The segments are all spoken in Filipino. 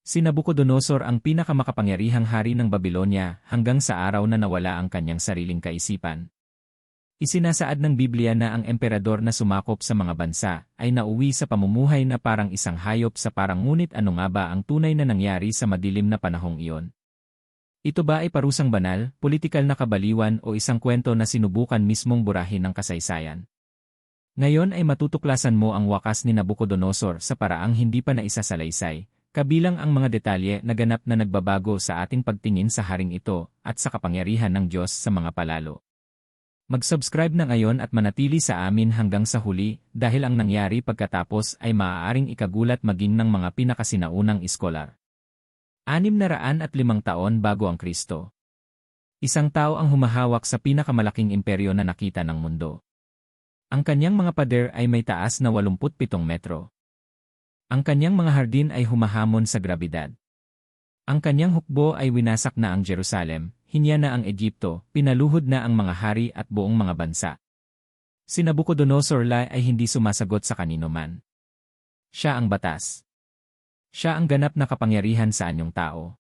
Si Nabucodonosor ang pinakamakapangyarihang hari ng Babylonia hanggang sa araw na nawala ang kanyang sariling kaisipan. Isinasaad ng Biblia na ang emperador na sumakop sa mga bansa ay nauwi sa pamumuhay na parang isang hayop sa parang, ngunit ano nga ba ang tunay na nangyari sa madilim na panahong iyon? Ito ba ay parusang banal, politikal na kabaliwan o isang kwento na sinubukan mismong burahin ng kasaysayan? Ngayon ay matutuklasan mo ang wakas ni Nabucodonosor sa paraang hindi pa naisasalaysay, kabilang ang mga detalye na ganap na nagbabago sa ating pagtingin sa haring ito at sa kapangyarihan ng Diyos sa mga palalo. Mag-subscribe na ngayon at manatili sa amin hanggang sa huli dahil ang nangyari pagkatapos ay maaaring ikagulat maging ng mga pinakasinaunang iskolar. 605 taon bago ang Kristo. Isang tao ang humahawak sa pinakamalaking imperyo na nakita ng mundo. Ang kanyang mga pader ay may taas na 87 metro. Ang kanyang mga hardin ay humahamon sa grabidad. Ang kanyang hukbo ay winasak na ang Jerusalem, hinya na ang Egypto, pinaluhod na ang mga hari at buong mga bansa. Si Nabucodonosor ay hindi sumasagot sa kanino man. Siya ang batas. Siya ang ganap na kapangyarihan sa anyong tao.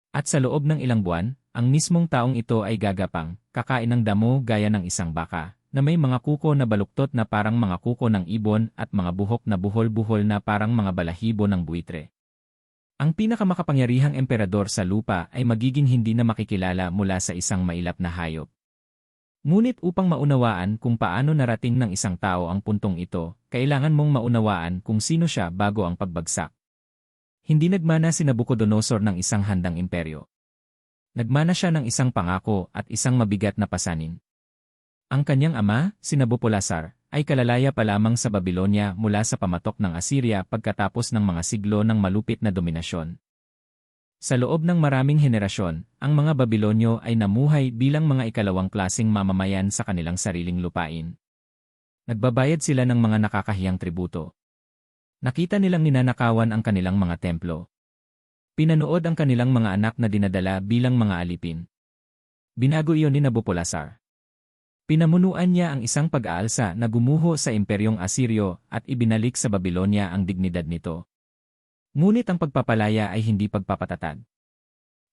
At sa loob ng ilang buwan, ang mismong taong ito ay gagapang, kakain ng damo gaya ng isang baka, na may mga kuko na baluktot na parang mga kuko ng ibon at mga buhok na buhol-buhol na parang mga balahibo ng buitre. Ang pinakamakapangyarihang emperador sa lupa ay magiging hindi na makikilala mula sa isang mailap na hayop. Ngunit upang maunawaan kung paano narating ng isang tao ang puntong ito, kailangan mong maunawaan kung sino siya bago ang pagbagsak. Hindi nagmana si Nabucodonosor ng isang handang imperyo. Nagmana siya ng isang pangako at isang mabigat na pasanin. Ang kanyang ama, si Nabopolassar, ay kalalaya pa lamang sa Babylonia mula sa pamatok ng Assyria pagkatapos ng mga siglo ng malupit na dominasyon. Sa loob ng maraming henerasyon, ang mga Babylonyo ay namuhay bilang mga ikalawang klaseng mamamayan sa kanilang sariling lupain. Nagbabayad sila ng mga nakakahiyang tributo. Nakita nilang ninanakawan ang kanilang mga templo. Pinanood ang kanilang mga anak na dinadala bilang mga alipin. Binago iyon ni Nabopolassar. Pinamunuan niya ang isang pag-aalsa na gumuho sa Imperyong Asiryo at ibinalik sa Babylonia ang dignidad nito. Ngunit ang pagpapalaya ay hindi pagpapatatag.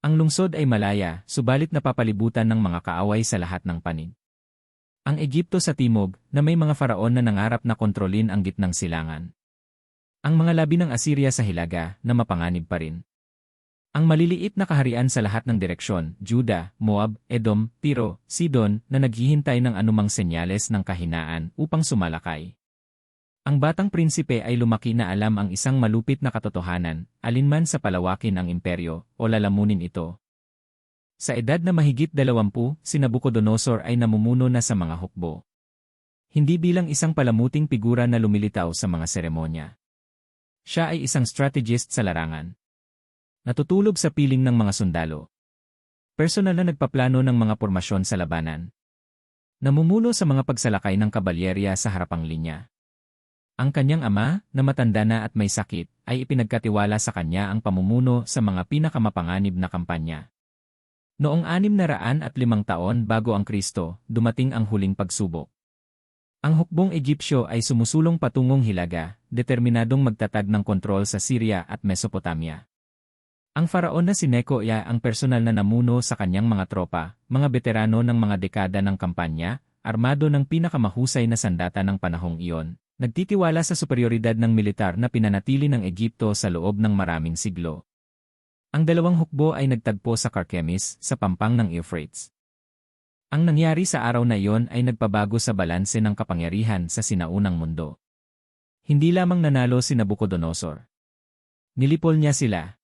Ang lungsod ay malaya, subalit napapalibutan ng mga kaaway sa lahat ng panig. Ang Egypto sa timog, na may mga faraon na nangarap na kontrolin ang gitnang silangan. Ang mga labi ng Assyria sa hilaga, na mapanganib pa rin. Ang maliliit na kaharian sa lahat ng direksyon, Juda, Moab, Edom, Tiro, Sidon, na naghihintay ng anumang senyales ng kahinaan upang sumalakay. Ang batang prinsipe ay lumaki na alam ang isang malupit na katotohanan, alinman sa palawakin ang imperyo, o lalamunin ito. Sa edad na mahigit 20, si Nabucodonosor ay namumuno na sa mga hukbo. Hindi bilang isang palamuting figura na lumilitaw sa mga seremonya. Siya ay isang strategist sa larangan. Natutulog sa piling ng mga sundalo. Personal na nagpaplano ng mga pormasyon sa labanan. Namumuno sa mga pagsalakay ng kabalyerya sa harapang linya. Ang kanyang ama, na matanda na at may sakit, ay ipinagkatiwala sa kanya ang pamumuno sa mga pinakamapanganib na kampanya. Noong 605 taon bago ang Kristo, dumating ang huling pagsubok. Ang hukbong Egyptyo ay sumusulong patungong Hilaga, determinadong magtatag ng kontrol sa Syria at Mesopotamia. Ang faraon na si Neco ang personal na namuno sa kanyang mga tropa, mga veterano ng mga dekada ng kampanya, armado ng pinakamahusay na sandata ng panahong iyon, nagtitiwala sa superioridad ng militar na pinanatili ng Egypto sa loob ng maraming siglo. Ang dalawang hukbo ay nagtagpo sa Carchemish, sa pampang ng Euphrates. Ang nangyari sa araw na iyon ay nagpabago sa balanse ng kapangyarihan sa sinaunang mundo. Hindi lamang nanalo si Nabucodonosor. Nilipol niya sila.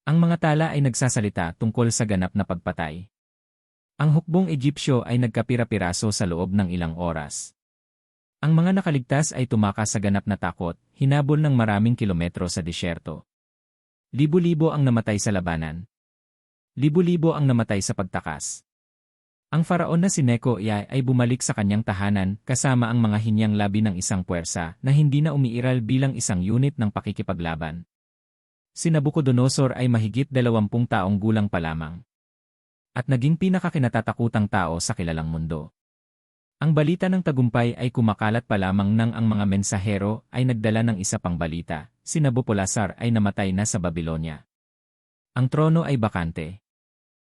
Ang mga tala ay nagsasalita tungkol sa ganap na pagpatay. Ang hukbong Egyptyo ay nagkapira-piraso sa loob ng ilang oras. Ang mga nakaligtas ay tumakas sa ganap na takot, hinabol ng maraming kilometro sa disyerto. Libo-libo ang namatay sa labanan. Libo-libo ang namatay sa pagtakas. Ang faraon na si Neco ay bumalik sa kanyang tahanan kasama ang mga hinyang labi ng isang puwersa na hindi na umiiral bilang isang unit ng pakikipaglaban. Si Nabucodonosor ay mahigit 20 taong gulang pa lamang. At naging pinakakinatatakutang tao sa kilalang mundo. Ang balita ng tagumpay ay kumakalat pa lamang nang ang mga mensahero ay nagdala ng isa pang balita. si Nabopolassar ay namatay na sa Babylonia. Ang trono ay bakante.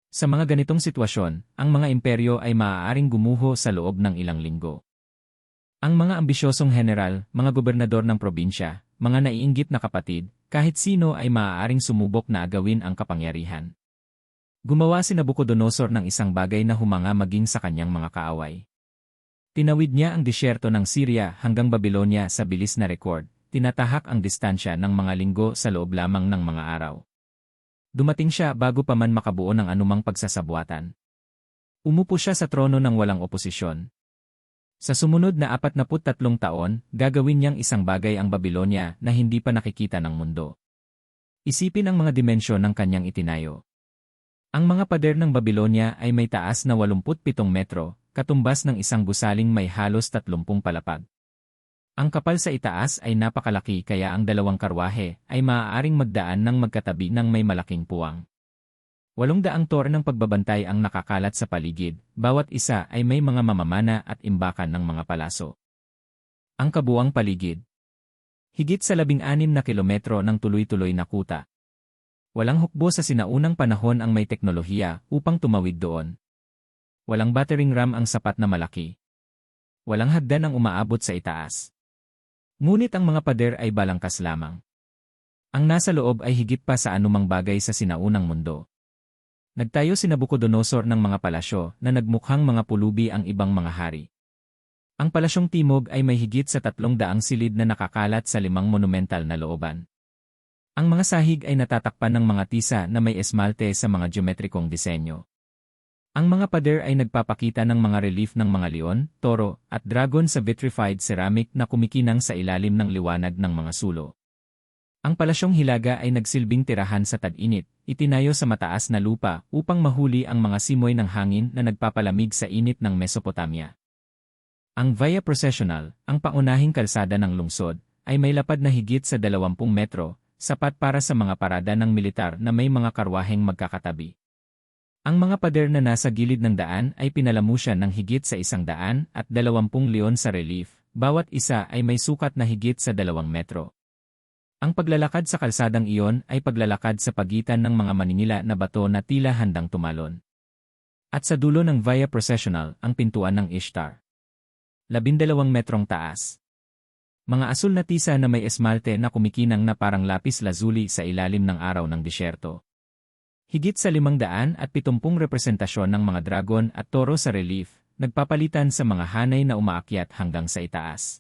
Sa mga ganitong sitwasyon, ang mga imperyo ay maaaring gumuho sa loob ng ilang linggo. Ang mga ambisyosong general, mga gobernador ng probinsya, mga naiinggit na kapatid, kahit sino ay maaaring sumubok na agawin ang kapangyarihan. Gumawa si Nabucodonosor ng isang bagay na humanga maging sa kanyang mga kaaway. Tinawid niya ang disyerto ng Syria hanggang Babylonia sa bilis na rekord, tinatahak ang distansya ng mga linggo sa loob lamang ng mga araw. Dumating siya bago pa man makabuo ng anumang pagsasabuatan. Umupo siya sa trono ng walang oposisyon. Sa sumunod na 43 taon, gagawin niyang isang bagay ang Babylonia na hindi pa nakikita ng mundo. Isipin ang mga dimensyon ng kanyang itinayo. Ang mga pader ng Babylonia ay may taas na 87 metro, katumbas ng isang gusaling may halos 30 palapag. Ang kapal sa itaas ay napakalaki kaya ang dalawang karwahe ay maaaring magdaan ng magkatabi ng may malaking puwang. 800 tore ng pagbabantay ang nakakalat sa paligid, bawat isa ay may mga mamamana at imbakan ng mga palaso. Ang kabuuang paligid. Higit sa 16 na kilometro ng tuloy-tuloy na kuta. Walang hukbo sa sinaunang panahon ang may teknolohiya upang tumawid doon. Walang battering ram ang sapat na malaki. Walang hagdan ang umaabot sa itaas. Ngunit ang mga pader ay balangkas lamang. Ang nasa loob ay higit pa sa anumang bagay sa sinaunang mundo. Nagtayo si Nabucodonosor ng mga palasyo na nagmukhang mga pulubi ang ibang mga hari. Ang palasyong timog ay may higit sa 300 silid na nakakalat sa 5 monumental na looban. Ang mga sahig ay natatakpan ng mga tisa na may esmalte sa mga geometrikong disenyo. Ang mga pader ay nagpapakita ng mga relief ng mga leon, toro, at dragon sa vitrified ceramic na kumikinang sa ilalim ng liwanag ng mga sulo. Ang palasyong hilaga ay nagsilbing tirahan sa tag-init, itinayo sa mataas na lupa upang mahuli ang mga simoy ng hangin na nagpapalamig sa init ng Mesopotamia. Ang Via Processional, ang paunahing kalsada ng lungsod, ay may lapad na higit sa 20 metro, sapat para sa mga parada ng militar na may mga karwaheng magkakatabi. Ang mga pader na nasa gilid ng daan ay pinalamusyan ng higit sa 120 leon sa relief, bawat isa ay may sukat na higit sa 2 metro. Ang paglalakad sa kalsadang iyon ay paglalakad sa pagitan ng mga maninila na bato na tila handang tumalon. At sa dulo ng Via Processional, ang pintuan ng Ishtar. 12 metrong taas. Mga asul na tisa na may esmalte na kumikinang na parang lapis lazuli sa ilalim ng araw ng disyerto. Higit sa 570 representasyon ng mga dragon at toro sa relief, nagpapalitan sa mga hanay na umaakyat hanggang sa itaas.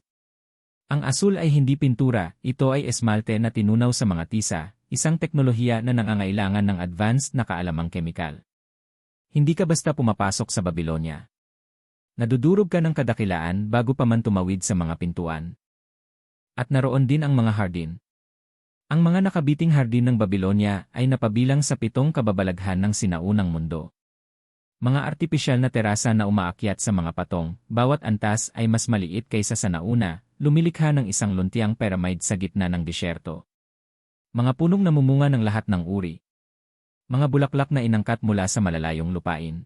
Ang asul ay hindi pintura, ito ay esmalte na tinunaw sa mga tisa, isang teknolohiya na nangangailangan ng advanced na kaalamang kemikal. Hindi ka basta pumapasok sa Babylonia. Nadudurog ka ng kadakilaan bago pa man tumawid sa mga pintuan. At naroon din ang mga hardin. Ang mga nakabiting hardin ng Babylonia ay napabilang sa 7 kababalaghan ng sinaunang mundo. Mga artipisyal na terasa na umaakyat sa mga patong, bawat antas ay mas maliit kaysa sa nauna, lumilikha ng isang luntiang pyramid sa gitna ng disyerto. Mga punong namumunga ng lahat ng uri. Mga bulaklak na inangkat mula sa malalayong lupain.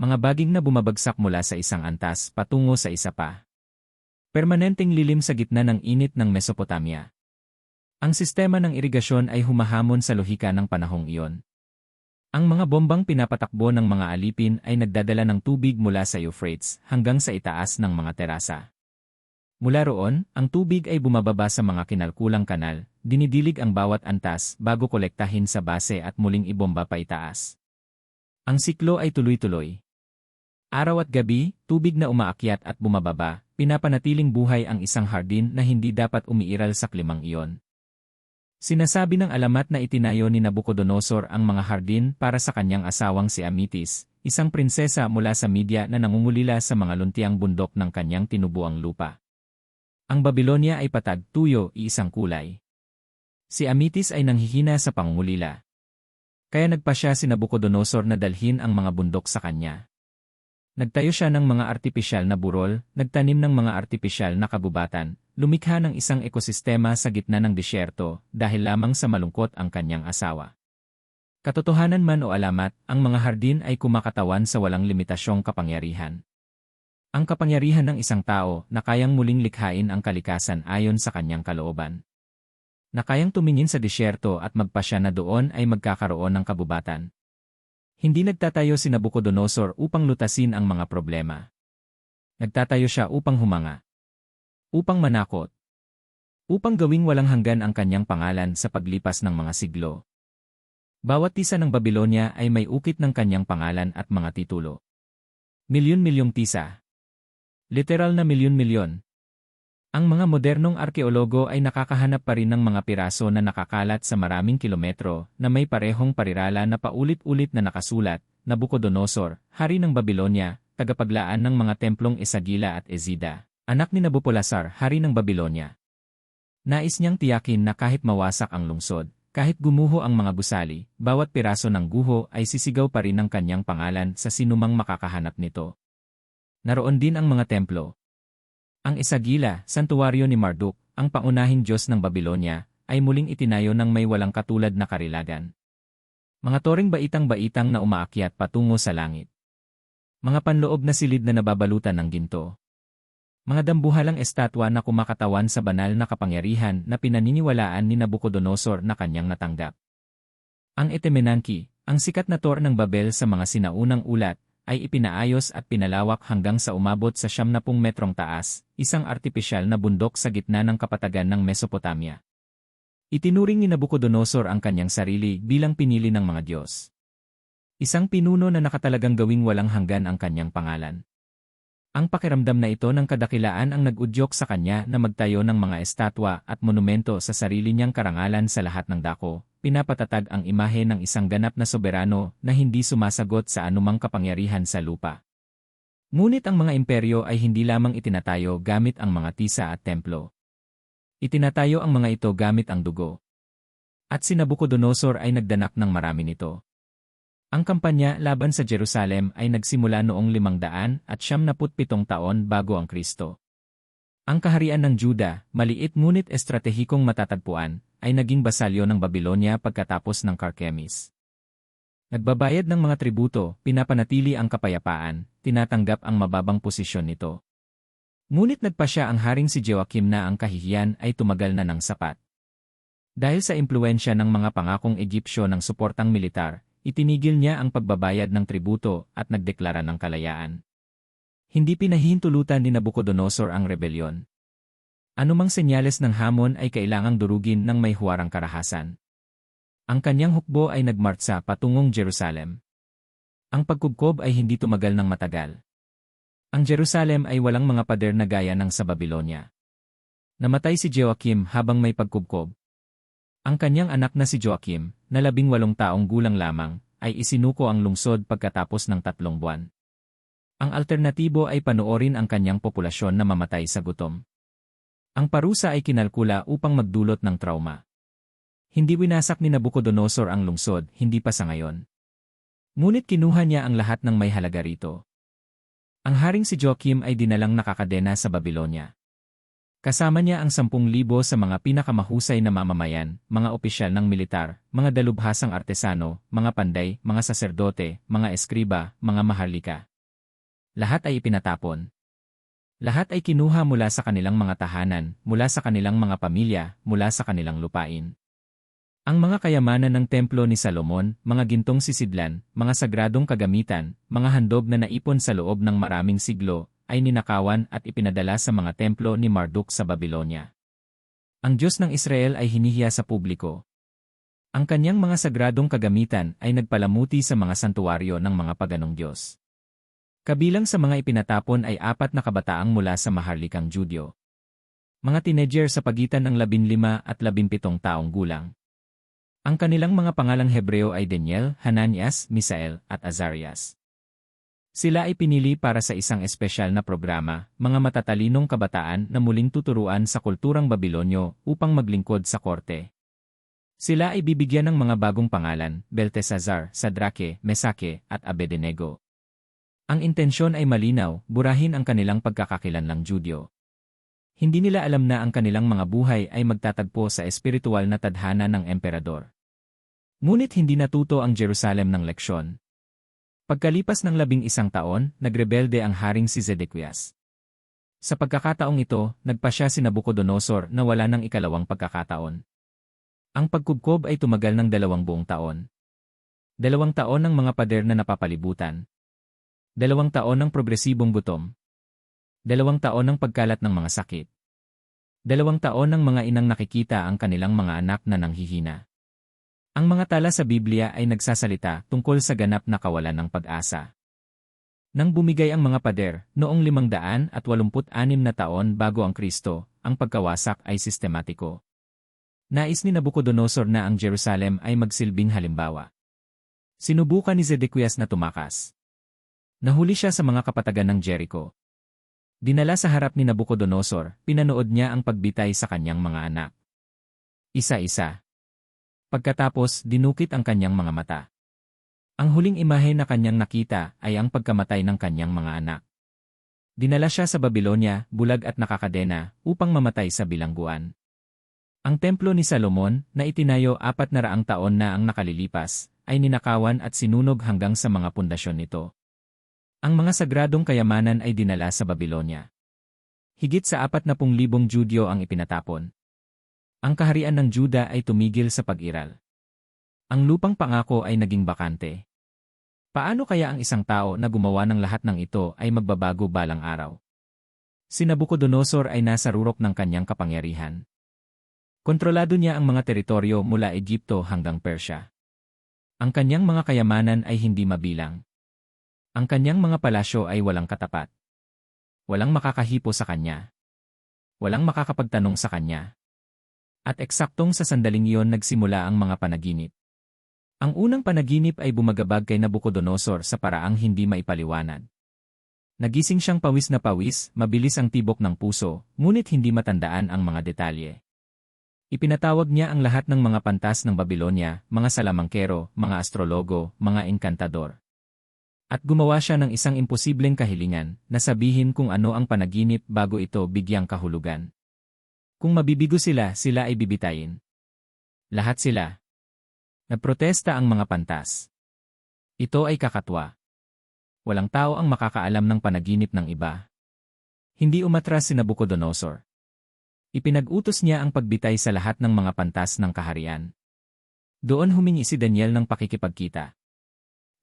Mga baging na bumabagsak mula sa isang antas patungo sa isa pa. Permanenteng lilim sa gitna ng init ng Mesopotamia. Ang sistema ng irigasyon ay humahamon sa lohika ng panahong iyon. Ang mga bombang pinapatakbo ng mga alipin ay nagdadala ng tubig mula sa Euphrates hanggang sa itaas ng mga terasa. Mula roon, ang tubig ay bumababa sa mga kinalkulang kanal, dinidilig ang bawat antas bago kolektahin sa base at muling ibomba pa itaas. Ang siklo ay tuloy-tuloy. Araw at gabi, tubig na umaakyat at bumababa, pinapanatiling buhay ang isang hardin na hindi dapat umiiral sa klimang iyon. Sinasabi ng alamat na itinayo ni Nabucodonosor ang mga hardin para sa kanyang asawang si Amitis, isang prinsesa mula sa Media na nangungulila sa mga luntiang bundok ng kanyang tinubuang lupa. Ang Babylonia ay patag, tuyo, iisang kulay. Si Amitis ay nanghihina sa pangungulila. Kaya nagpasya si Nabucodonosor na dalhin ang mga bundok sa kanya. Nagtayo siya ng mga artipisyal na burol, nagtanim ng mga artipisyal na kabubatan, lumikha ng isang ekosistema sa gitna ng disyerto dahil lamang sa malungkot ang kanyang asawa. Katotohanan man o alamat, ang mga hardin ay kumakatawan sa walang limitasyong kapangyarihan. Ang kapangyarihan ng isang tao na kayang muling likhain ang kalikasan ayon sa kanyang kalooban. na kayang tumingin sa disyerto at magpasya na doon ay magkakaroon ng kabubatan. Hindi nagtatayo si Nabucodonosor upang lutasin ang mga problema. Nagtatayo siya upang humanga, upang manakot, upang gawing walang hanggan ang kanyang pangalan sa paglipas ng mga siglo. Bawat tisa ng Babilonya ay may ukit ng kanyang pangalan at mga titulo. Milyon-milyong tisa. Literal na milyon-milyon. Ang mga modernong arkeologo ay nakakahanap pa rin ng mga piraso na nakakalat sa maraming kilometro na may parehong parirala na paulit-ulit na nakasulat, Nabucodonosor, hari ng Babilonya, tagapaglaan ng mga templong Esagila at Ezida, anak ni Nabopolassar, hari ng Babilonya. Nais niyang tiyakin na kahit mawasak ang lungsod, kahit gumuho ang mga gusali, bawat piraso ng guho ay sisigaw pa rin ang kanyang pangalan sa sinumang makakahanap nito. Naroon din ang mga templo. Ang Esagila, santuwaryo ni Marduk, ang paunahing Diyos ng Babilonya, ay muling itinayo ng may walang katulad na karilagan. Mga toreng baitang-baitang na umaakyat patungo sa langit. Mga panloob na silid na nababalutan ng ginto. Mga dambuhalang estatwa na kumakatawan sa banal na kapangyarihan na pinaniniwalaan ni Nabucodonosor na kanyang natanggap. Ang Etemenanki, ang sikat na tor ng Babel sa mga sinaunang ulat, ay ipinaayos at pinalawak hanggang sa umabot sa 70 metrong taas, isang artipisyal na bundok sa gitna ng kapatagan ng Mesopotamia. Itinuring ni Nabucodonosor ang kanyang sarili bilang pinili ng mga Diyos. Isang pinuno na nakatalagang gawing walang hanggan ang kanyang pangalan. Ang pakiramdam na ito ng kadakilaan ang nag-udyok sa kanya na magtayo ng mga estatwa at monumento sa sarili niyang karangalan sa lahat ng dako. Pinapatatag ang imahe ng isang ganap na soberano na hindi sumasagot sa anumang kapangyarihan sa lupa. Ngunit ang mga imperyo ay hindi lamang itinatayo gamit ang mga tisa at templo. Itinatayo ang mga ito gamit ang dugo. At si Nabucodonosor ay nagdanak ng marami nito. Ang kampanya laban sa Jerusalem ay nagsimula noong 577 taon bago ang Kristo. Ang kaharian ng Juda, maliit ngunit estratehikong matatagpuan, ay naging basalyo ng Babilonya pagkatapos ng Carchemish. Nagbabayad ng mga tributo, pinapanatili ang kapayapaan, tinatanggap ang mababang posisyon nito. Ngunit nagpasya ang haring si Joachim na ang kahihiyan ay tumagal na ng sapat. Dahil sa impluensya ng mga pangakong Egyptyo ng suportang militar, itinigil niya ang pagbabayad ng tributo at nagdeklara ng kalayaan. Hindi pinahihintulutan ni Nabucodonosor ang rebelyon. Anumang senyales ng hamon ay kailangang durugin ng may huwarang karahasan. Ang kanyang hukbo ay nagmartsa patungong Jerusalem. Ang pagkubkob ay hindi tumagal ng matagal. Ang Jerusalem ay walang mga pader na gaya ng sa Babilonya. Namatay si Joachim habang may pagkubkob. Ang kanyang anak na si Joachim, na 18 taong gulang lamang, ay isinuko ang lungsod pagkatapos ng 3 buwan. Ang alternatibo ay panoorin ang kanyang populasyon na mamatay sa gutom. Ang parusa ay kinalkula upang magdulot ng trauma. Hindi winasak ni Nabucodonosor ang lungsod, hindi pa sa ngayon. Ngunit kinuha niya ang lahat ng may halaga rito. Ang haring si Joachim ay dinalang nakakadena sa Babilonya. Kasama niya ang 10,000 sa mga pinakamahusay na mamamayan, mga opisyal ng militar, mga dalubhasang artesano, mga panday, mga saserdote, mga eskriba, mga maharlika. Lahat ay ipinatapon. Lahat ay kinuha mula sa kanilang mga tahanan, mula sa kanilang mga pamilya, mula sa kanilang lupain. Ang mga kayamanan ng templo ni Salomon, mga gintong sisidlan, mga sagradong kagamitan, mga handog na naipon sa loob ng maraming siglo, ay ninakawan at ipinadala sa mga templo ni Marduk sa Babilonya. Ang Diyos ng Israel ay hinihiya sa publiko. Ang kanyang mga sagradong kagamitan ay nagpalamuti sa mga santuwaryo ng mga paganong Diyos. Kabilang sa mga ipinatapon ay 4 na kabataang mula sa maharlikang Judyo. Mga teenager sa pagitan ng 15 at 17 taong gulang. Ang kanilang mga pangalang Hebreo ay Daniel, Hananias, Misael, at Azarias. Sila ay pinili para sa isang espesyal na programa, mga matatalinong kabataan na muling tuturuan sa kulturang Babilonyo upang maglingkod sa korte. Sila ay bibigyan ng mga bagong pangalan, Beltesazar, Sadrake, Mesake, at Abednego. Ang intensyon ay malinaw, burahin ang kanilang pagkakakilanlang Judyo. Hindi nila alam na ang kanilang mga buhay ay magtatagpo sa espiritual na tadhana ng emperador. Ngunit hindi natuto ang Jerusalem ng leksyon. Pagkalipas ng 11 taon, nagrebelde ang haring si Zedekias. Sa pagkakataong ito, nagpasya si Nabucodonosor na wala ng ikalawang pagkakataon. Ang pagkubkob ay tumagal ng 2 buong taon. 2 taon ng mga pader na napapalibutan. 2 taon ng progresibong gutom. 2 taon ng pagkalat ng mga sakit. 2 taon ng mga inang nakikita ang kanilang mga anak na nanghihina. Ang mga tala sa Biblia ay nagsasalita tungkol sa ganap na kawalan ng pag-asa. Nang bumigay ang mga pader, noong 586 na taon bago ang Kristo, ang pagkawasak ay sistematiko. Nais ni Nabucodonosor na ang Jerusalem ay magsilbing halimbawa. Sinubukan ni Zedekias na tumakas. Nahuli siya sa mga kapatagan ng Jericho. Dinala sa harap ni Nabucodonosor, pinanood niya ang pagbitay sa kanyang mga anak. Isa-isa. Pagkatapos, dinukit ang kanyang mga mata. Ang huling imahe na kanyang nakita ay ang pagkamatay ng kanyang mga anak. Dinala siya sa Babylonia, bulag at nakakadena, upang mamatay sa bilangguan. Ang templo ni Salomon, na itinayo 400 taon na ang nakalilipas, ay ninakawan at sinunog hanggang sa mga pundasyon nito. Ang mga sagradong kayamanan ay dinala sa Babylonia. Higit sa 40,000 Judyo ang ipinatapon. Ang kaharian ng Juda ay tumigil sa pag-iral. Ang lupang pangako ay naging bakante. Paano kaya ang isang tao na gumawa ng lahat ng ito ay magbabago balang araw? Si Nabucodonosor ay nasa rurok ng kanyang kapangyarihan. Kontrolado niya ang mga teritoryo mula Egypto hanggang Persya. Ang kanyang mga kayamanan ay hindi mabilang. Ang kanyang mga palasyo ay walang katapat. Walang makakahipo sa kanya. Walang makakapagtanong sa kanya. At eksaktong sa sandaling iyon nagsimula ang mga panaginip. Ang unang panaginip ay bumagabag kay Nabucodonosor sa paraang hindi maipaliwanag. Nagising siyang pawis na pawis, mabilis ang tibok ng puso, ngunit hindi matandaan ang mga detalye. Ipinatawag niya ang lahat ng mga pantas ng Babylonia, mga salamangkero, mga astrologo, mga enkantador. At gumawa siya ng isang imposibleng kahilingan, na sabihin kung ano ang panaginip bago ito bigyang kahulugan. Kung mabibigo sila, sila ay bibitayin. Lahat sila. Nagprotesta ang mga pantas. Ito ay kakatwa. Walang tao ang makakaalam ng panaginip ng iba. Hindi umatras si Nabucodonosor. Ipinag-utos niya ang pagbitay sa lahat ng mga pantas ng kaharian. Doon humingi si Daniel ng pakikipagkita.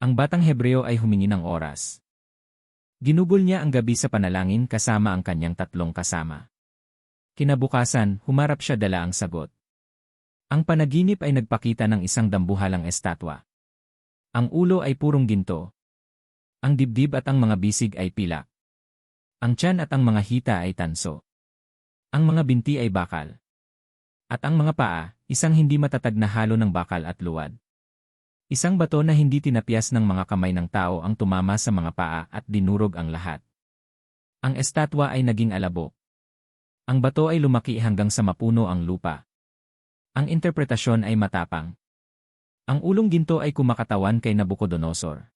Ang batang Hebreo ay humingi ng oras. Ginugol niya ang gabi sa panalangin kasama ang kanyang 3 kasama. Kinabukasan, humarap siya dala ang sagot. Ang panaginip ay nagpakita ng isang dambuhalang estatwa. Ang ulo ay purong ginto. Ang dibdib at ang mga bisig ay pilak. Ang tiyan at ang mga hita ay tanso. Ang mga binti ay bakal. At ang mga paa, isang hindi matatag na halo ng bakal at luwad. Isang bato na hindi tinapyas ng mga kamay ng tao ang tumama sa mga paa at dinurog ang lahat. Ang estatwa ay naging alabok. Ang bato ay lumaki hanggang sa mapuno ang lupa. Ang interpretasyon ay matapang. Ang ulong ginto ay kumakatawan kay Nabucodonosor.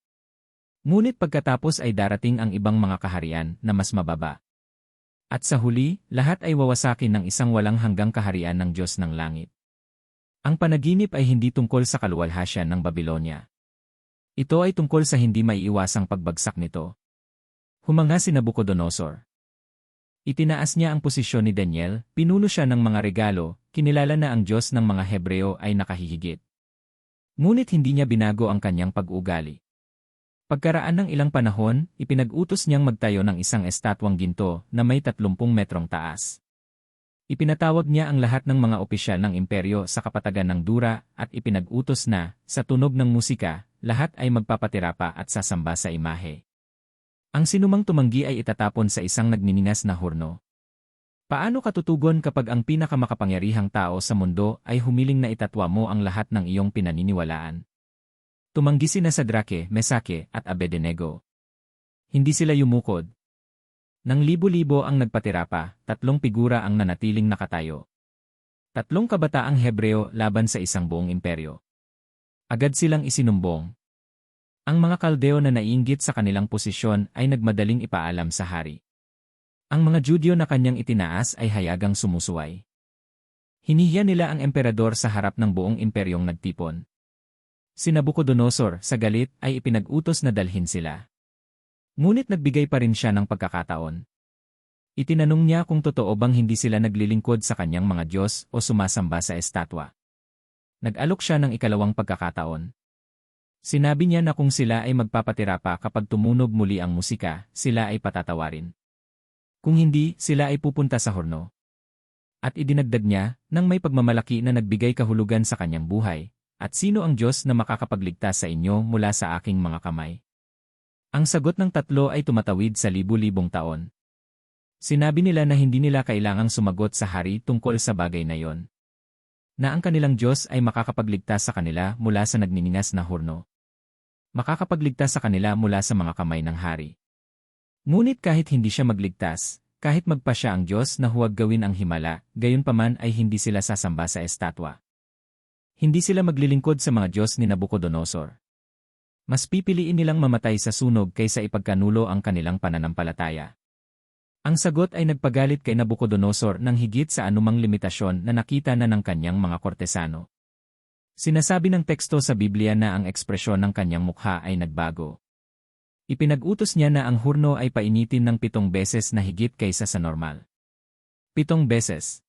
Ngunit pagkatapos ay darating ang ibang mga kaharian na mas mababa. At sa huli, lahat ay wawasakin ng isang walang hanggang kaharian ng Diyos ng langit. Ang panaginip ay hindi tungkol sa kaluwalhasyan ng Babylonia. Ito ay tungkol sa hindi maiiwasang pagbagsak nito. Humanga si Nabucodonosor. Itinaas niya ang posisyon ni Daniel, pinuno siya ng mga regalo, kinilala na ang Diyos ng mga Hebreo ay nakahihigit. Ngunit hindi niya binago ang kanyang pag-uugali. Pagkaraan ng ilang panahon, ipinag-utos niyang magtayo ng isang estatwang ginto na may 30 metrong taas. Ipinatawag niya ang lahat ng mga opisyal ng imperyo sa kapatagan ng Dura at ipinag-utos na, sa tunog ng musika, lahat ay magpapatira pa at sasamba sa imahe. Ang sinumang tumanggi ay itatapon sa isang nagniningas na hurno. Paano katutugon kapag ang pinakamakapangyarihang tao sa mundo ay humiling na itatwa mo ang lahat ng iyong pinaniniwalaan? Tumanggi sina Sadrake, Mesake, at Abednego. Hindi sila yumukod. Nang libo-libo ang nagpatira pa, 3 figura ang nanatiling nakatayo. 3 kabataang Hebreo laban sa isang buong imperyo. Agad silang isinumbong. Ang mga Kaldeo na naiinggit sa kanilang posisyon ay nagmadaling ipaalam sa hari. Ang mga Judyo na kanyang itinaas ay hayagang sumusuway. Hinihiya nila ang emperador sa harap ng buong imperyong nagtipon. Si Nabucodonosor, sa galit, ay ipinag-utos na dalhin sila. Ngunit nagbigay pa rin siya ng pagkakataon. Itinanong niya kung totoo bang hindi sila naglilingkod sa kanyang mga Diyos o sumasamba sa estatwa. Nag-alok siya ng ikalawang pagkakataon. Sinabi niya na kung sila ay magpapatira pa kapag tumunog muli ang musika, sila ay patatawarin. Kung hindi, sila ay pupunta sa horno. At idinagdag niya, nang may pagmamalaki na nagbigay kahulugan sa kanyang buhay, at sino ang Diyos na makakapagligtas sa inyo mula sa aking mga kamay? Ang sagot ng tatlo ay tumatawid sa libu-libong taon. Sinabi nila na hindi nila kailangang sumagot sa hari tungkol sa bagay na yon. Na ang kanilang Diyos ay makakapagligtas sa kanila mula sa nagniningas na horno. Makakapagligtas sa kanila mula sa mga kamay ng hari. Ngunit kahit hindi siya magligtas, kahit magpa siya ang Diyos na huwag gawin ang himala, gayunpaman ay hindi sila sasamba sa estatwa. Hindi sila maglilingkod sa mga Diyos ni Nabucodonosor. Mas pipiliin nilang mamatay sa sunog kaysa ipagkanulo ang kanilang pananampalataya. Ang sagot ay nagpagalit kay Nabucodonosor ng higit sa anumang limitasyon na nakita na ng kanyang mga kortesano. Sinasabi ng teksto sa Biblia na ang ekspresyon ng kanyang mukha ay nagbago. Ipinag-utos niya na ang hurno ay painitin ng 7 beses na higit kaysa sa normal. 7 beses.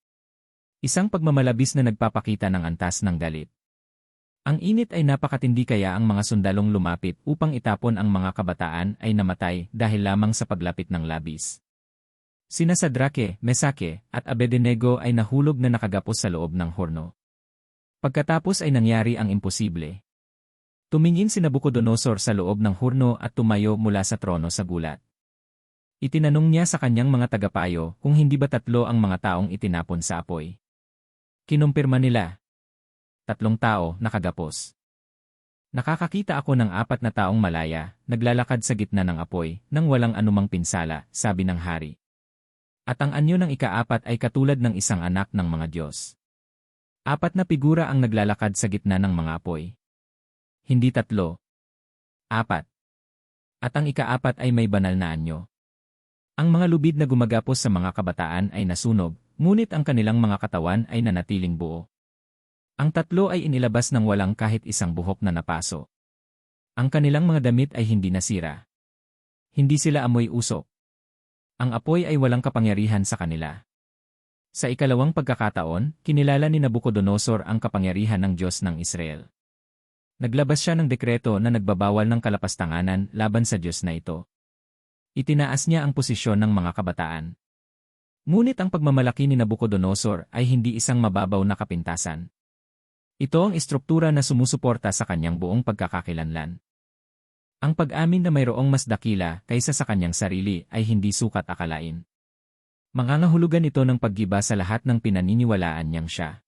Isang pagmamalabis na nagpapakita ng antas ng galit. Ang init ay napakatindi kaya ang mga sundalong lumapit upang itapon ang mga kabataan ay namatay dahil lamang sa paglapit ng labis. Sina Sadrake, Mesake, at Abednego ay nahulog na nakagapos sa loob ng horno. Pagkatapos ay nangyari ang imposible. Tumingin si Nabucodonosor sa loob ng hurno at tumayo mula sa trono sa gulat. Itinanong niya sa kanyang mga tagapayo kung hindi ba 3 ang mga taong itinapon sa apoy. Kinumpirma nila. 3 tao nakagapos. Nakakakita ako ng 4 na taong malaya, naglalakad sa gitna ng apoy, nang walang anumang pinsala, sabi ng hari. At ang anyo ng ika-4 ay katulad ng isang anak ng mga Diyos. 4 na figura ang naglalakad sa gitna ng mga apoy. Hindi 3. 4. At ang ika-4 ay may banal na anyo. Ang mga lubid na gumagapos sa mga kabataan ay nasunog, ngunit ang kanilang mga katawan ay nanatiling buo. Ang 3 ay inilabas ng walang kahit isang buhok na napaso. Ang kanilang mga damit ay hindi nasira. Hindi sila amoy usok. Ang apoy ay walang kapangyarihan sa kanila. Sa ikalawang pagkakataon, kinilala ni Nabucodonosor ang kapangyarihan ng Diyos ng Israel. Naglabas siya ng dekreto na nagbabawal ng kalapastanganan laban sa Diyos na ito. Itinaas niya ang posisyon ng mga kabataan. Ngunit ang pagmamalaki ni Nabucodonosor ay hindi isang mababaw na kapintasan. Ito ang istruktura na sumusuporta sa kanyang buong pagkakakilanlan. Ang pag-amin na mayroong mas dakila kaysa sa kanyang sarili ay hindi sukat akalain. Mangangahulugan ito ng paggiba sa lahat ng pinaniniwalaan niyang siya.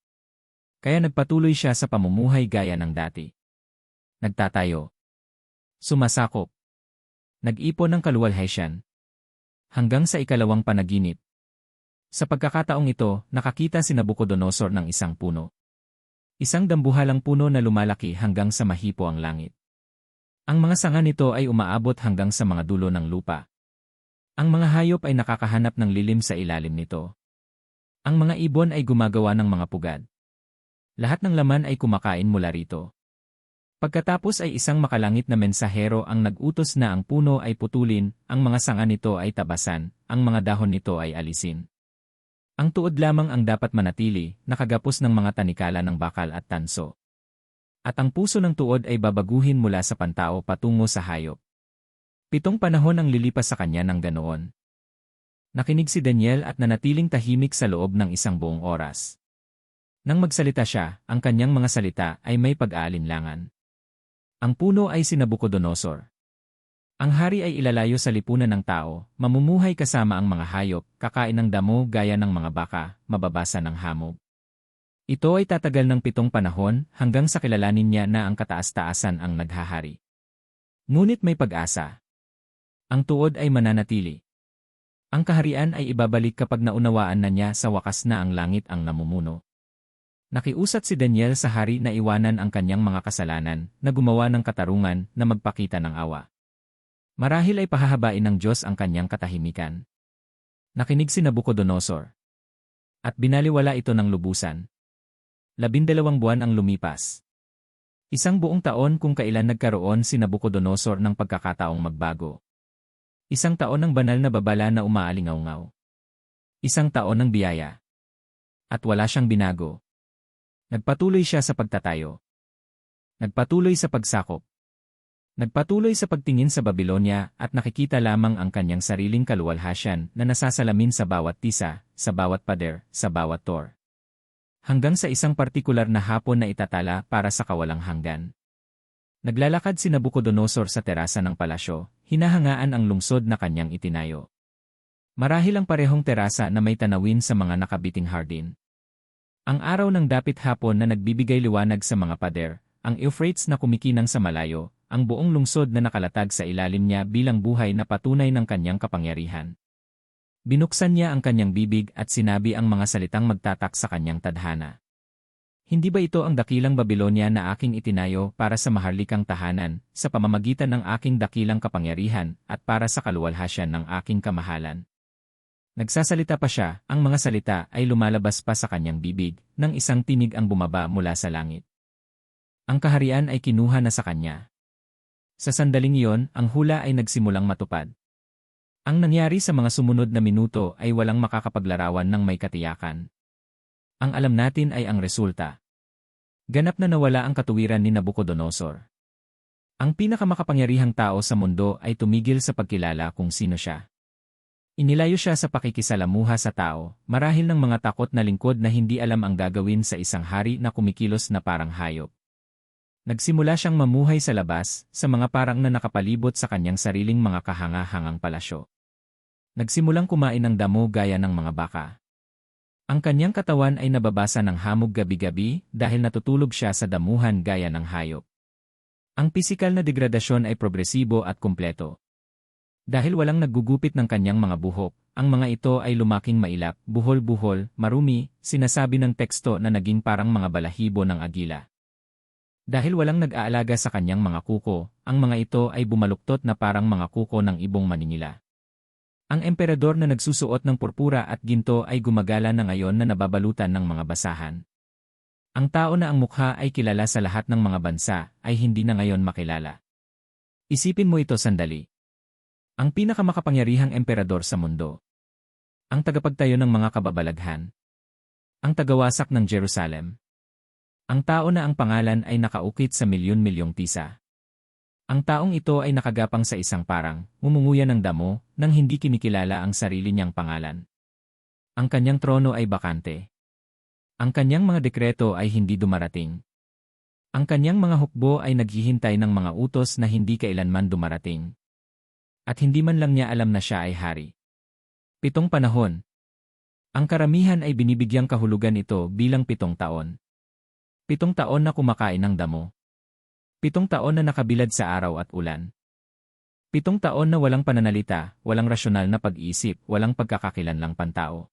Kaya nagpatuloy siya sa pamumuhay gaya ng dati. Nagtatayo. Sumasakop. Nag-ipon ng kaluwalhatian. Hanggang sa ikalawang panaginip. Sa pagkakataong ito, nakakita si Nabucodonosor ng isang puno. Isang dambuhalang puno na lumalaki hanggang sa mahipo ang langit. Ang mga sanga nito ay umaabot hanggang sa mga dulo ng lupa. Ang mga hayop ay nakakahanap ng lilim sa ilalim nito. Ang mga ibon ay gumagawa ng mga pugad. Lahat ng laman ay kumakain mula rito. Pagkatapos ay isang makalangit na mensahero ang nag-utos na ang puno ay putulin, ang mga sanga nito ay tabasan, ang mga dahon nito ay alisin. Ang tuod lamang ang dapat manatili, nakagapos ng mga tanikala ng bakal at tanso. At ang puso ng tuod ay babaguhin mula sa pantao patungo sa hayop. 7 panahon ang lilipas sa kanya ng ganoon. Nakinig si Daniel at nanatiling tahimik sa loob ng isang buong oras. Nang magsalita siya, ang kanyang mga salita ay may pag-aalinlangan. Ang puno ay si Nabucodonosor. Ang hari ay ilalayo sa lipunan ng tao, mamumuhay kasama ang mga hayop, kakain ng damo gaya ng mga baka, mababasa ng hamog. Ito ay tatagal ng 7 panahon hanggang sa kilalanin niya na ang kataas-taasan ang naghahari. Ngunit may pag-asa. Ang tuod ay mananatili. Ang kaharian ay ibabalik kapag naunawaan na niya sa wakas na ang langit ang namumuno. Nakiusat si Daniel sa hari na iwanan ang kanyang mga kasalanan, na gumawa ng katarungan, na magpakita ng awa. Marahil ay pahahabain ng Diyos ang kanyang katahimikan. Nakinig si Nabucodonosor. At binaliwala ito ng lubusan. 12 buwan ang lumipas. Isang buong taon kung kailan nagkaroon si Nabucodonosor ng pagkakataong magbago. Isang taon ng banal na babala na umaalingaw-ngaw. Isang taon ng biyaya. At wala siyang binago. Nagpatuloy siya sa pagtatayo. Nagpatuloy sa pagsakop. Nagpatuloy sa pagtingin sa Babylonia at nakikita lamang ang kanyang sariling kaluwalhasyan na nasasalamin sa bawat tisa, sa bawat pader, sa bawat tor. Hanggang sa isang partikular na hapon na itatala para sa kawalang hanggan. Naglalakad si Nabucodonosor sa terasa ng palasyo, hinahangaan ang lungsod na kanyang itinayo. Marahil ang parehong terasa na may tanawin sa mga nakabiting hardin. Ang araw ng dapit hapon na nagbibigay liwanag sa mga pader, ang Euphrates na kumikinang sa malayo, ang buong lungsod na nakalatag sa ilalim niya bilang buhay na patunay ng kanyang kapangyarihan. Binuksan niya ang kanyang bibig at sinabi ang mga salitang magtatak sa kanyang tadhana. Hindi ba ito ang dakilang Babylonia na aking itinayo para sa maharlikang tahanan, sa pamamagitan ng aking dakilang kapangyarihan, at para sa kaluwalhasyan ng aking kamahalan? Nagsasalita pa siya, ang mga salita ay lumalabas pa sa kanyang bibig, nang isang tinig ang bumaba mula sa langit. Ang kaharian ay kinuha na sa kanya. Sa sandaling iyon, ang hula ay nagsimulang matupad. Ang nangyari sa mga sumunod na minuto ay walang makakapaglarawan ng may katiyakan. Ang alam natin ay ang resulta. Ganap na nawala ang katuwiran ni Nabucodonosor. Ang pinakamakapangyarihang tao sa mundo ay tumigil sa pagkilala kung sino siya. Inilayo siya sa pakikisalamuha sa tao, marahil ng mga takot na lingkod na hindi alam ang gagawin sa isang hari na kumikilos na parang hayop. Nagsimula siyang mamuhay sa labas, sa mga parang na nakapalibot sa kanyang sariling mga kahanga-hangang palasyo. Nagsimulang kumain ng damo gaya ng mga baka. Ang kanyang katawan ay nababasa ng hamog gabi-gabi dahil natutulog siya sa damuhan gaya ng hayop. Ang pisikal na degradasyon ay progresibo at kumpleto. Dahil walang naggugupit ng kanyang mga buhok, ang mga ito ay lumaking mailap, buhol-buhol, marumi, sinasabi ng teksto na naging parang mga balahibo ng agila. Dahil walang nag-aalaga sa kanyang mga kuko, ang mga ito ay bumaluktot na parang mga kuko ng ibong maninila. Ang emperador na nagsusuot ng purpura at ginto ay gumagala na ngayon na nababalutan ng mga basahan. Ang tao na ang mukha ay kilala sa lahat ng mga bansa ay hindi na ngayon makilala. Isipin mo ito sandali. Ang pinakamakapangyarihang emperador sa mundo. Ang tagapagtayo ng mga kababalaghan. Ang tagawasak ng Jerusalem. Ang tao na ang pangalan ay nakaukit sa milyon-milyong tisa. Ang taong ito ay nakagapang sa isang parang, ngumunguya ng damo, nang hindi kinikilala ang sarili niyang pangalan. Ang kanyang trono ay bakante. Ang kanyang mga dekreto ay hindi dumarating. Ang kanyang mga hukbo ay naghihintay ng mga utos na hindi kailanman dumarating. At hindi man lang niya alam na siya ay hari. 7 panahon. Ang karamihan ay binibigyang kahulugan ito bilang 7 taon. 7 taon na kumakain ng damo. 7 taon na nakabilad sa araw at ulan. 7 taon na walang pananalita, walang rasyonal na pag-iisip, walang pagkakakilanlang pantao.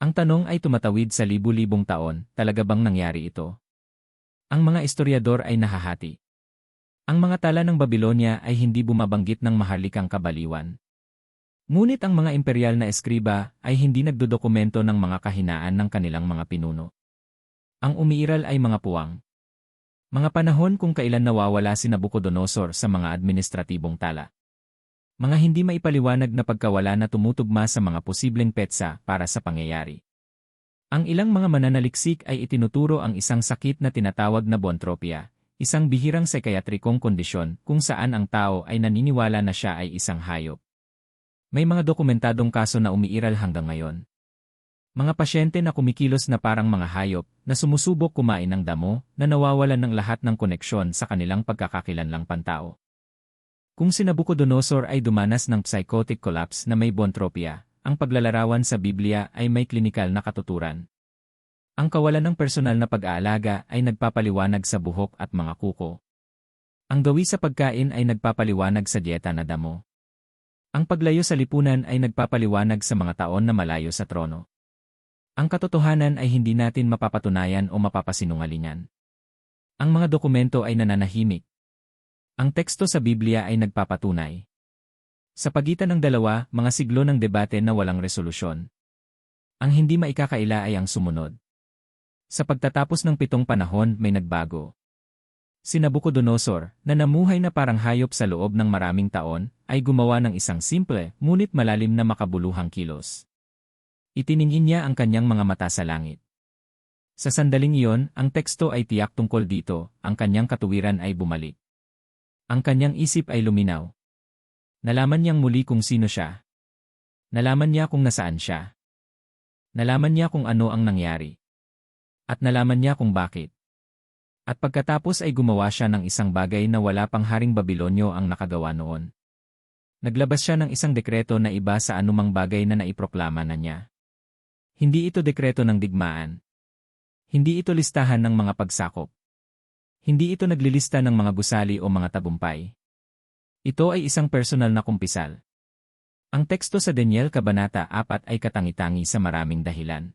Ang tanong ay tumatawid sa libu-libong taon, talaga bang nangyari ito? Ang mga historiador ay nahahati. Ang mga tala ng Babylonia ay hindi bumabanggit ng maharlikang kabaliwan. Ngunit ang mga imperial na eskriba ay hindi nagdodokumento ng mga kahinaan ng kanilang mga pinuno. Ang umiiral ay mga puwang. Mga panahon kung kailan nawawala si Nabucodonosor sa mga administratibong tala. Mga hindi maipaliwanag na pagkawala na tumutugma sa mga posibleng petsa para sa pangyayari. Ang ilang mga mananaliksik ay itinuturo ang isang sakit na tinatawag na bontropia, isang bihirang psikayatrikong kondisyon kung saan ang tao ay naniniwala na siya ay isang hayop. May mga dokumentadong kaso na umiiral hanggang ngayon. Mga pasyente na kumikilos na parang mga hayop, na sumusubok kumain ng damo, na nawawalan ng lahat ng koneksyon sa kanilang pagkakakilanlang pantao. Kung si Nabucodonosor ay dumanas ng psychotic collapse na may bontropia, ang paglalarawan sa Biblia ay may klinikal na katuturan. Ang kawalan ng personal na pag-aalaga ay nagpapaliwanag sa buhok at mga kuko. Ang gawi sa pagkain ay nagpapaliwanag sa dieta na damo. Ang paglayo sa lipunan ay nagpapaliwanag sa mga taon na malayo sa trono. Ang katotohanan ay hindi natin mapapatunayan o mapapasinungalingan. Ang mga dokumento ay nananahimik. Ang teksto sa Biblia ay nagpapatunay. Sa pagitan ng dalawa, mga siglo ng debate na walang resolusyon. Ang hindi maikakaila ay ang sumunod. Sa pagtatapos ng 7 panahon, may nagbago. Si Nabucodonosor, na namuhay na parang hayop sa loob ng maraming taon, ay gumawa ng isang simple, ngunit malalim na makabuluhang kilos. Itiningin niya ang kanyang mga mata sa langit. Sa sandaling iyon, ang teksto ay tiyak tungkol dito, ang kanyang katuwiran ay bumalik. Ang kanyang isip ay luminaw. Nalaman niyang muli kung sino siya. Nalaman niya kung nasaan siya. Nalaman niya kung ano ang nangyari. At nalaman niya kung bakit. At pagkatapos ay gumawa siya ng isang bagay na wala pang haring Babilonyo ang nakagawa noon. Naglabas siya ng isang dekreto na iba sa anumang bagay na naiproklama na niya. Hindi ito dekreto ng digmaan. Hindi ito listahan ng mga pagsakop. Hindi ito naglilista ng mga gusali o mga tagumpay. Ito ay isang personal na kumpisal. Ang teksto sa Daniel Kabanata 4 ay katangi-tangi sa maraming dahilan.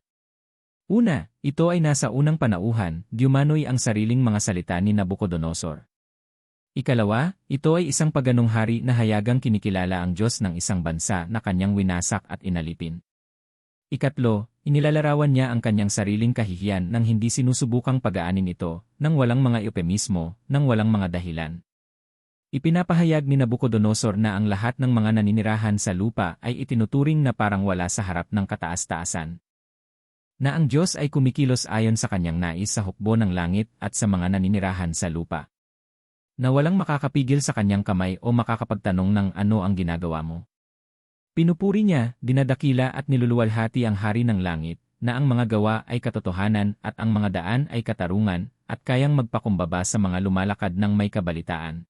Una, ito ay nasa unang panauhan, diumanoy ang sariling mga salita ni Nabucodonosor. Ikalawa, ito ay isang paganong hari na hayagang kinikilala ang Diyos ng isang bansa na kanyang winasak at inalipin. Ikatlo, inilalarawan niya ang kanyang sariling kahihiyan nang hindi sinusubukang pagaanin ito, nang walang mga euphemismo, nang walang mga dahilan. Ipinapahayag ni Nabucodonosor na ang lahat ng mga naninirahan sa lupa ay itinuturing na parang wala sa harap ng kataas-taasan. Na ang Diyos ay kumikilos ayon sa kanyang nais sa hukbo ng langit at sa mga naninirahan sa lupa. Na walang makakapigil sa kanyang kamay o makakapagtanong ng ano ang ginagawa mo. Pinupuri niya, dinadakila at niluluwalhati ang hari ng langit, na ang mga gawa ay katotohanan at ang mga daan ay katarungan, at kayang magpakumbaba sa mga lumalakad ng may kabalitaan.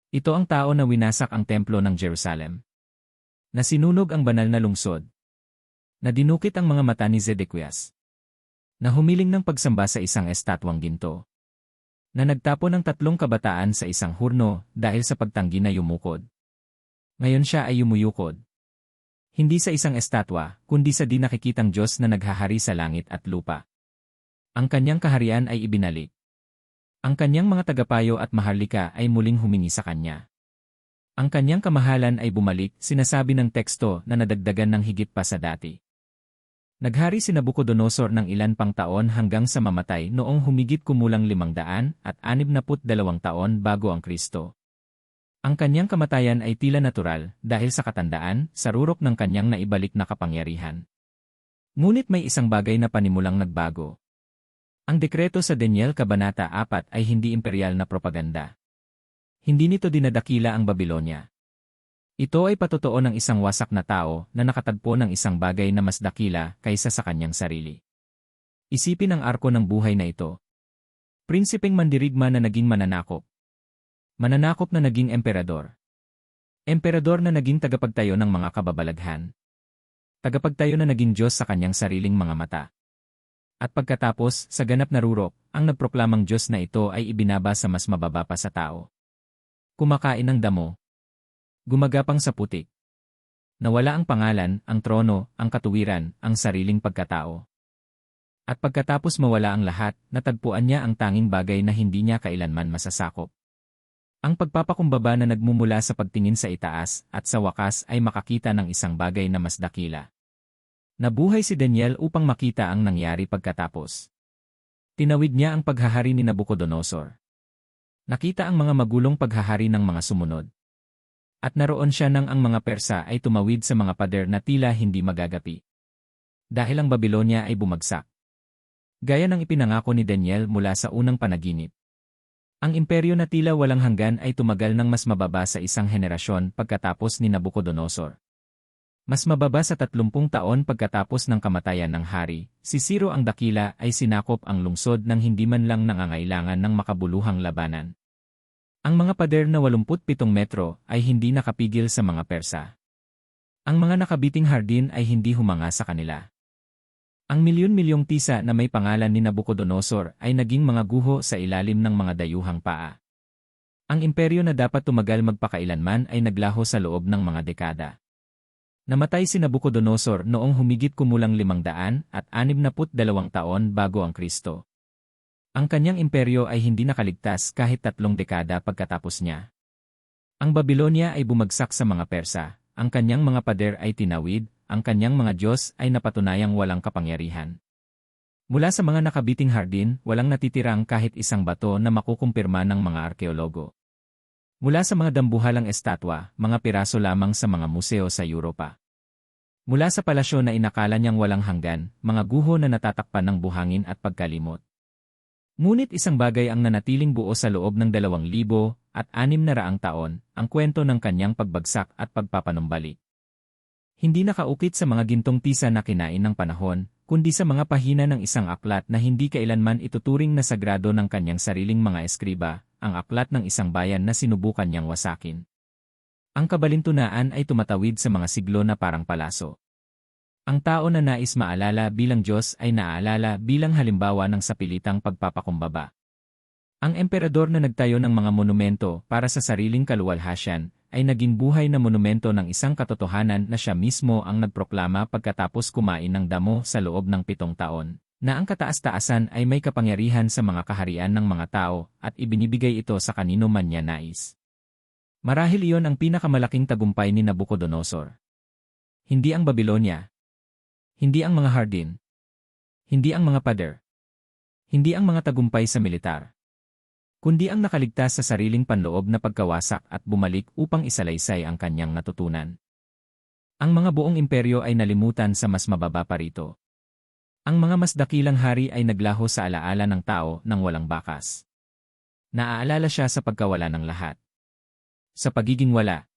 Ito ang tao na winasak ang templo ng Jerusalem. Na sinunog ang banal na lungsod. Na dinukit ang mga mata ni Zedekias. Na humiling ng pagsamba sa isang estatwang ginto. Na nagtapon ng 3 kabataan sa isang hurno dahil sa pagtanggi na yumukod. Ngayon siya ay yumuyukod. Hindi sa isang estatwa, kundi sa di nakikitang Diyos na naghahari sa langit at lupa. Ang kanyang kaharian ay ibinalik. Ang kanyang mga tagapayo at maharlika ay muling humingi sa kanya. Ang kanyang kamahalan ay bumalik, sinasabi ng teksto na nadagdagan ng higit pa sa dati. Naghari si Nabucodonosor ng ilan pang taon hanggang sa mamatay noong humigit kumulang 562 taon bago ang Kristo. Ang kanyang kamatayan ay tila natural dahil sa katandaan, sa rurok ng kanyang naibalik na kapangyarihan. Ngunit may isang bagay na panimulang nagbago. Ang dekreto sa Daniel Kabanata 4 ay hindi imperial na propaganda. Hindi nito dinadakila ang Babilonya. Ito ay patotoo ng isang wasak na tao na nakatagpo ng isang bagay na mas dakila kaysa sa kanyang sarili. Isipin ang arko ng buhay na ito. Prinsipeng mandirigma na naging mananakop. Mananakop na naging emperador. Emperador na naging tagapagtayo ng mga kababalaghan. Tagapagtayo na naging Diyos sa kanyang sariling mga mata. At pagkatapos, sa ganap na rurok, ang nagproklamang Diyos na ito ay ibinaba sa mas mababa pa sa tao. Kumakain ng damo. Gumagapang sa putik. Nawala ang pangalan, ang trono, ang katuwiran, ang sariling pagkatao. At pagkatapos mawala ang lahat, natagpuan niya ang tanging bagay na hindi niya kailanman masasakop. Ang pagpapakumbaba na nagmumula sa pagtingin sa itaas, at sa wakas ay makakita ng isang bagay na mas dakila. Nabuhay si Daniel upang makita ang nangyari pagkatapos. Tinawid niya ang paghahari ni Nabucodonosor. Nakita ang mga magulong paghahari ng mga sumunod. At naroon siya nang ang mga Persa ay tumawid sa mga pader na tila hindi magagapi. Dahil ang Babilonya ay bumagsak. Gaya ng ipinangako ni Daniel mula sa unang panaginip. Ang imperyo na tila walang hanggan ay tumagal ng mas mababa sa isang henerasyon pagkatapos ni Nabucodonosor. Mas mababa sa 30 taon pagkatapos ng kamatayan ng hari, si Ciro ang dakila ay sinakop ang lungsod ng hindi man lang nangangailangan ng makabuluhang labanan. Ang mga pader na 87 metro ay hindi nakapigil sa mga Persa. Ang mga nakabiting hardin ay hindi humanga sa kanila. Ang milyon-milyong tisa na may pangalan ni Nabucodonosor ay naging mga guho sa ilalim ng mga dayuhang paa. Ang imperyo na dapat tumagal magpakailanman ay naglaho sa loob ng mga dekada. Namatay si Nabucodonosor noong humigit kumulang 562 taon bago ang Kristo. Ang kanyang imperyo ay hindi nakaligtas kahit 3 dekada pagkatapos niya. Ang Babilonya ay bumagsak sa mga Persa, ang kanyang mga pader ay tinawid, ang kanyang mga Diyos ay napatunayang walang kapangyarihan. Mula sa mga nakabiting hardin, walang natitirang kahit isang bato na makukumpirma ng mga arkeologo. Mula sa mga dambuhalang estatwa, mga piraso lamang sa mga museo sa Europa. Mula sa palasyo na inakala niyang walang hanggan, mga guho na natatakpan ng buhangin at pagkalimot. Ngunit isang bagay ang nanatiling buo sa loob ng 2,600 taon, ang kwento ng kanyang pagbagsak at pagpapanumbalik. Hindi nakaukit sa mga gintong tisa na kinain ng panahon, kundi sa mga pahina ng isang aklat na hindi kailanman ituturing na sagrado ng kanyang sariling mga eskriba, ang aklat ng isang bayan na sinubukan niyang wasakin. Ang kabalintunaan ay tumatawid sa mga siglo na parang palaso. Ang tao na nais maalala bilang Diyos ay naaalala bilang halimbawa ng sapilitang pagpapakumbaba. Ang emperador na nagtayo ng mga monumento para sa sariling kaluwalhasyan ay naging buhay na monumento ng isang katotohanan na siya mismo ang nagproklama pagkatapos kumain ng damo sa loob ng 7 taon, na ang kataas-taasan ay may kapangyarihan sa mga kaharian ng mga tao at ibinibigay ito sa kanino man niya nais. Marahil iyon ang pinakamalaking tagumpay ni Nabucodonosor. Hindi ang Babylonia. Hindi ang mga hardin. Hindi ang mga pader. Hindi ang mga tagumpay sa militar. Kundi ang nakaligtas sa sariling panloob na pagkawasak at bumalik upang isalaysay ang kanyang natutunan. Ang mga buong imperyo ay nalimutan sa mas mababa pa rito. Ang mga mas dakilang hari ay naglaho sa alaala ng tao nang walang bakas. Naaalala siya sa pagkawala ng lahat. Sa pagiging wala.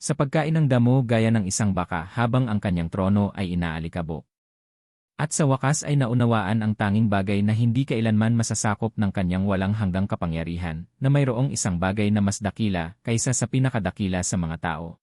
Sa pagkain ng damo gaya ng isang baka habang ang kanyang trono ay inaalikabok. At sa wakas ay naunawaan ang tanging bagay na hindi kailanman masasakop ng kanyang walang hanggang kapangyarihan, na mayroong isang bagay na mas dakila kaysa sa pinakadakila sa mga tao.